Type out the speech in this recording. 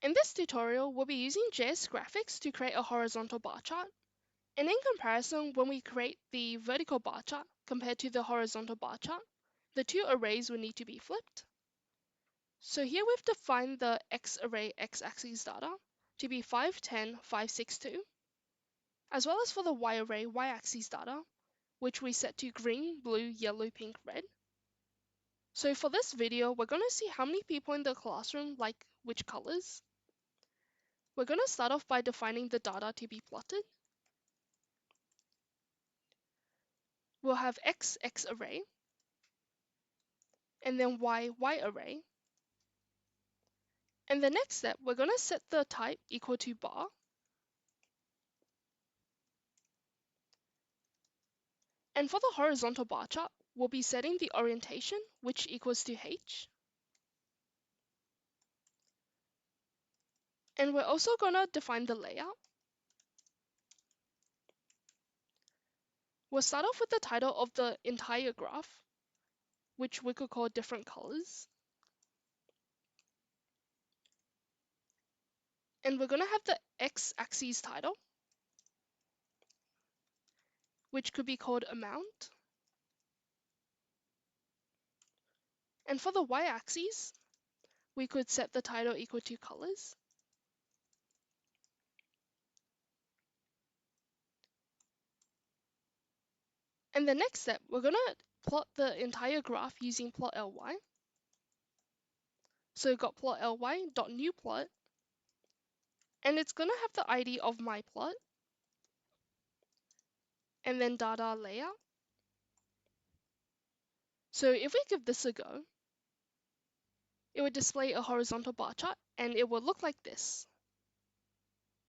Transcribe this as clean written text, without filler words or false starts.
In this tutorial, we'll be using JS graphics to create a horizontal bar chart. And in comparison, when we create the vertical bar chart compared to the horizontal bar chart, the two arrays will need to be flipped. So here we've defined the X array x-axis data to be 5, 10, 5, 6, 2, as well as for the Y array y-axis data, which we set to green, blue, yellow, pink, red. So for this video, we're going to see how many people in the classroom like which colors. We're going to start off by defining the data to be plotted. We'll have X array, and then Y array. And the next step, we're going to set the type equal to bar. And for the horizontal bar chart, we'll be setting the orientation, which equals to H. And we're also going to define the layout. We'll start off with the title of the entire graph, which we could call different colors. And we're going to have the x-axis title, which could be called amount. And for the y-axis, we could set the title equal to colors. And the next step, we're going to plot the entire graph using plot.ly. So we've got plot.ly.newPlot, and it's going to have the ID of my plot, and then data layout. So if we give this a go, it would display a horizontal bar chart, and it will look like this.